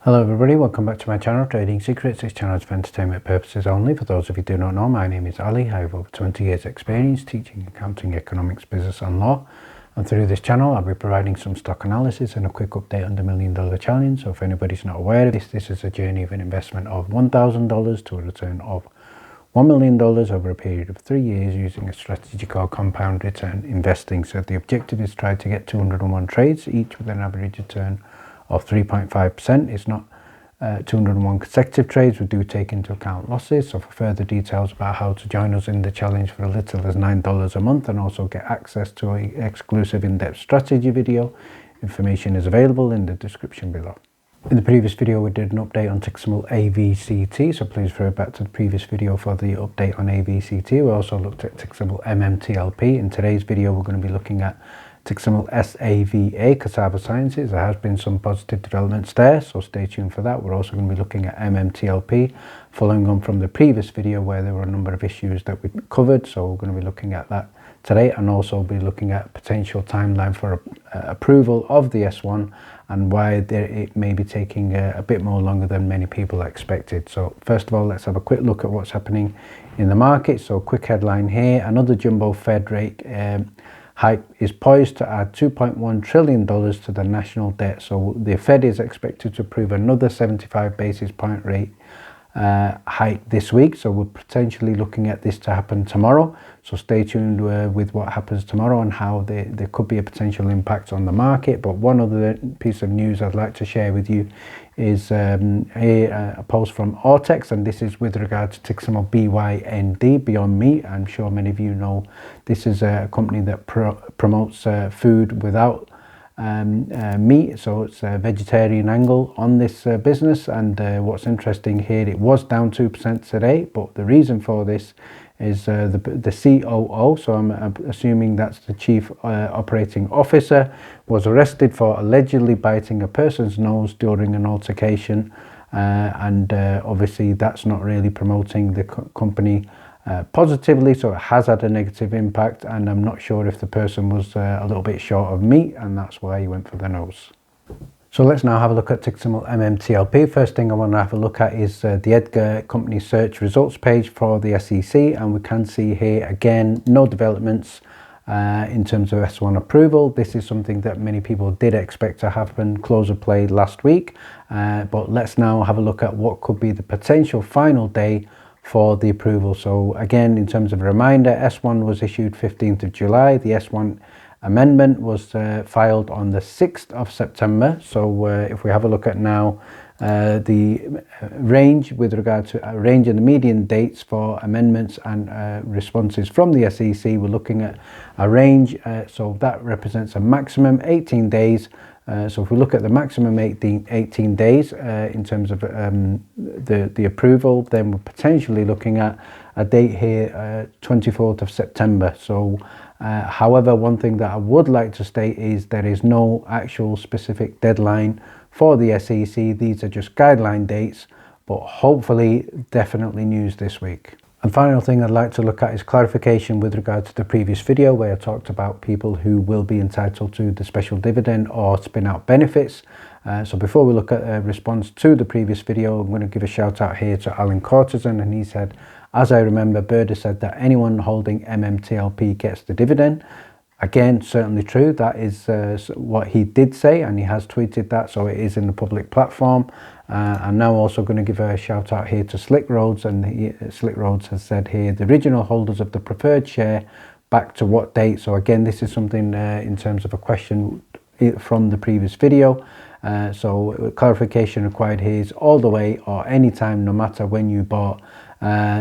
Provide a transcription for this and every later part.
Hello everybody, welcome back to my channel, Trading Secrets. This channel is for entertainment purposes only. For those of you who do not know, my name is Ali. I have over 20 years experience teaching accounting, economics, business and law. And through this channel, I'll be providing some stock analysis and a quick update on the $1 Million Challenge. So if anybody's not aware of this is a journey of an investment of $1,000 to a return of $1 million over a period of 3 years using a strategic or compound return investing. So the objective is to try to get 201 trades, each with an average return of 3.5%. It's not 201 consecutive trades. We do take into account losses. So for further details about how to join us in the challenge for as little as $9 a month and also get access to an exclusive in-depth strategy video, information is available in the description below. In the previous video we did an update on ticker symbol AVCT, so please refer back to the previous video for the update on AVCT. We also looked at ticker symbol MMTLP. In today's video we're going to be looking at ticker symbol SAVA, Cassava Sciences. There has been some positive developments there, so stay tuned for that. We're also going to be looking at MMTLP, following on from the previous video where there were a number of issues that we covered, so we're going to be looking at that today, and also be looking at potential timeline for approval of the S1 and why it may be taking a bit more longer than many people expected. So first of all, let's have a quick look at what's happening in the market. So quick headline here: another jumbo Fed rate hike is poised to add $2.1 trillion to the national debt. So the Fed is expected to approve another 75 basis point rate hike this week. So we're potentially looking at this to happen tomorrow. So stay tuned with what happens tomorrow and how there could be a potential impact on the market. But one other piece of news I'd like to share with you is a post from Ortex, and this is with regard to ticker symbol BYND, Beyond Meat. I'm sure many of you know this is a company that promotes food without meat, so it's a vegetarian angle on this business. And what's interesting here, it was down 2% today, but the reason for this is the COO, so I'm assuming that's the chief operating officer, was arrested for allegedly biting a person's nose during an altercation, and obviously that's not really promoting the company positively, so it has had a negative impact, and I'm not sure if the person was a little bit short of meat and that's why he went for the nose. So let's now have a look at ticker symbol MMTLP. First thing I want to have a look at is the Edgar company search results page for the SEC, and we can see here again no developments in terms of S1 approval. This is something that many people did expect to happen, close of play last week, but let's now have a look at what could be the potential final day for the approval. So again, in terms of a reminder, S1 was issued 15th of July. The S1 amendment was filed on the 6th of September. So if we have a look at now the range with regard to a range and the median dates for amendments and responses from the SEC, we're looking at a range, so that represents a maximum 18 days. So if we look at the maximum 18 days in terms of the approval, then we're potentially looking at a date here, 24th of September. So however, one thing that I would like to state is there is no actual specific deadline for the SEC. These are just guideline dates, but hopefully definitely news this week. And final thing I'd like to look at is clarification with regard to the previous video where I talked about people who will be entitled to the special dividend or spin out benefits. So before we look at a response to the previous video, I'm going to give a shout out here to Alan Cortizan, and he said, as I remember, Berda said that anyone holding MMTLP gets the dividend. Again, certainly true. That is what he did say, and he has tweeted that, so it is in the public platform. I'm now also going to give a shout out here to Slick Roads, and Slick Roads has said here, the original holders of the preferred share back to what date? So again, this is something in terms of a question from the previous video. So clarification required here is all the way or any time, no matter when you bought.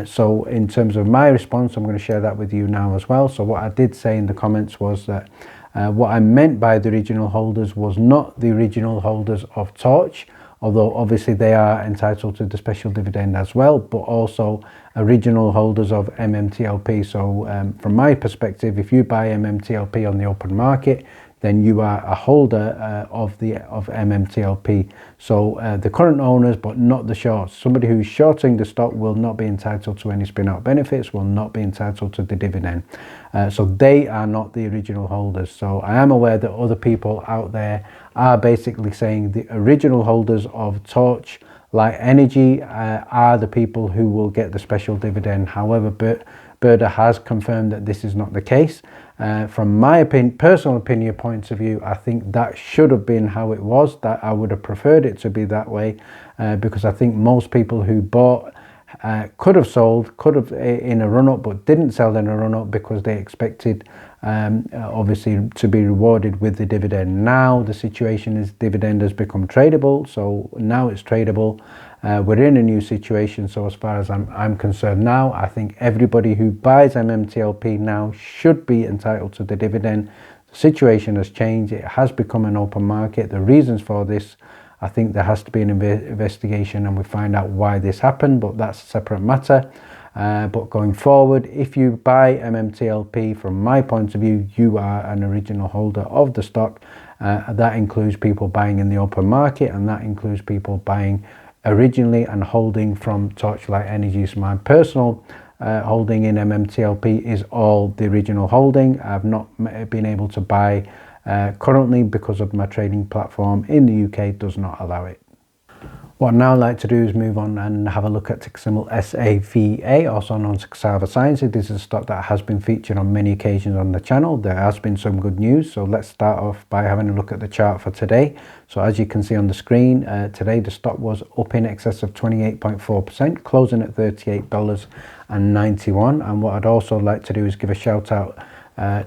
So in terms of my response, I'm going to share that with you now as well. So what I did say in the comments was that what I meant by the original holders was not the original holders of Torch, although obviously they are entitled to the special dividend as well, but also original holders of MMTLP. So from my perspective, if you buy MMTLP on the open market, then you are a holder of MMTLP. So the current owners, but not the shorts. Somebody who's shorting the stock will not be entitled to any spin-out benefits, will not be entitled to the dividend. So they are not the original holders. So I am aware that other people out there are basically saying the original holders of Torch Light Energy are the people who will get the special dividend. However, Berda has confirmed that this is not the case. From my personal opinion point of view, I think that should have been how it was. That I would have preferred it to be that way, because I think most people who bought could have sold, could have in a run-up, but didn't sell in a run-up because they expected obviously to be rewarded with the dividend. Now the situation is dividend has become tradable, so now it's tradable. We're in a new situation, so as far as I'm concerned now, I think everybody who buys MMTLP now should be entitled to the dividend. The situation has changed. It has become an open market. The reasons for this, I think there has to be an investigation and we find out why this happened, but that's a separate matter. But going forward, if you buy MMTLP, from my point of view, you are an original holder of the stock. That includes people buying in the open market, and that includes people buying originally and holding from Torchlight Energy. So my personal holding in MMTLP is all the original holding. I've not been able to buy currently because of my trading platform in the UK does not allow it. What I'd now like to do is move on and have a look at ticker symbol SAVA, also known as Cassava Sciences. This is a stock that has been featured on many occasions on the channel. There has been some good news, so let's start off by having a look at the chart for today. So as you can see on the screen, today the stock was up in excess of 28.4%, closing at $38.91. And what I'd also like to do is give a shout out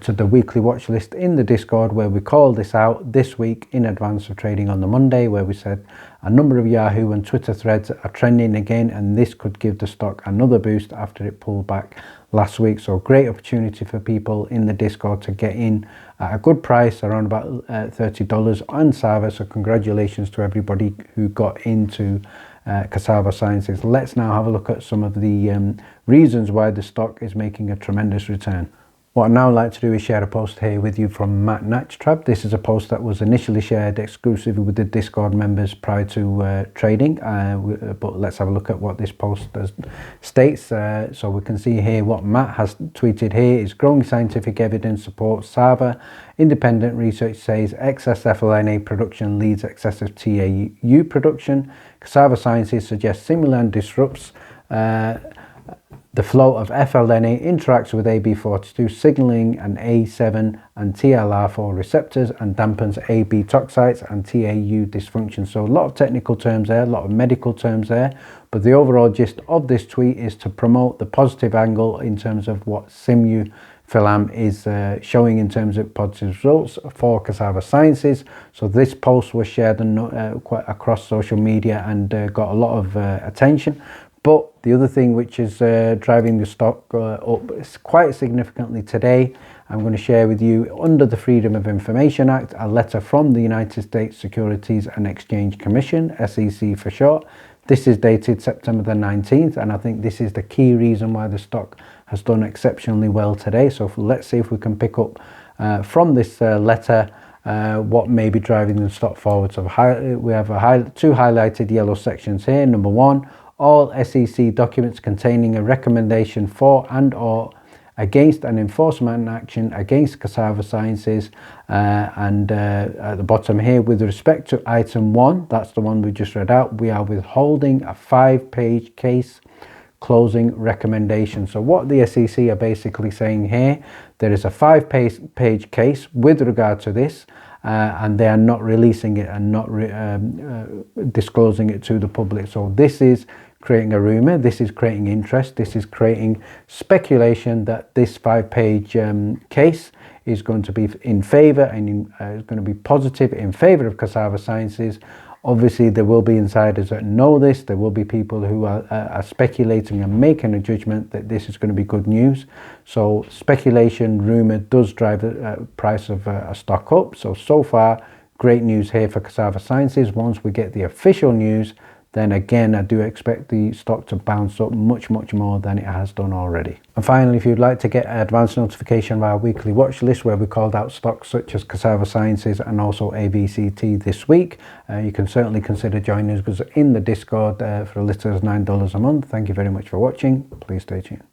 to the weekly watch list in the Discord, where we called this out this week in advance of trading on the Monday, where we said a number of Yahoo and Twitter threads are trending again, and this could give the stock another boost after it pulled back last week. So great opportunity for people in the Discord to get in at a good price, around about $30 on SAVA. So congratulations to everybody who got into Cassava Sciences. Let's now have a look at some of the reasons why the stock is making a tremendous return. What I'd now like to do is share a post here with you from Matt Natchtrab. This is a post that was initially shared exclusively with the Discord members prior to trading, but let's have a look at what this post states. So we can see here what Matt has tweeted here is: growing scientific evidence supports SAVA. Independent research says excess FLNA production leads excessive TAU production. Cassava Sciences suggests Simulan disrupts the flow of FLNA, interacts with AB42 signaling and A7 and TLR4 receptors, and dampens AB toxites and TAU dysfunction. So a lot of technical terms there, a lot of medical terms there, but the overall gist of this tweet is to promote the positive angle in terms of what Simufilam is showing in terms of positive results for Cassava Sciences. So this post was shared quite across social media and got a lot of attention. But the other thing which is driving the stock up quite significantly today, I'm going to share with you, under the Freedom of Information Act, a letter from the United States Securities and Exchange Commission, SEC for short. This is dated September the 19th, and I think this is the key reason why the stock has done exceptionally well today. So let's see if we can pick up from this letter what may be driving the stock forward. So we have two highlighted yellow sections here. Number one, all SEC documents containing a recommendation for and or against an enforcement action against Cassava Sciences, and at the bottom here, with respect to item 1, that's the one we just read out, we are withholding a 5-page case closing recommendation. So what the SEC are basically saying here, there is a 5-page case with regard to this, and they are not releasing it and not disclosing it to the public. So this is creating a rumor, this is creating interest, this is creating speculation that this 5-page case is going to be in favor and is going to be positive in favor of Cassava Sciences. Obviously there will be insiders that know this, there will be people who are speculating and making a judgment that this is going to be good news. So speculation, rumor does drive the price of a stock up. So far great news here for Cassava Sciences. Once we get the official news, then again I do expect the stock to bounce up much more than it has done already. And finally, if you'd like to get advance notification of our weekly watch list where we called out stocks such as Cassava Sciences and also ABCT this week, you can certainly consider joining us in the Discord for as little as $9 a month. Thank you very much for watching. Please stay tuned.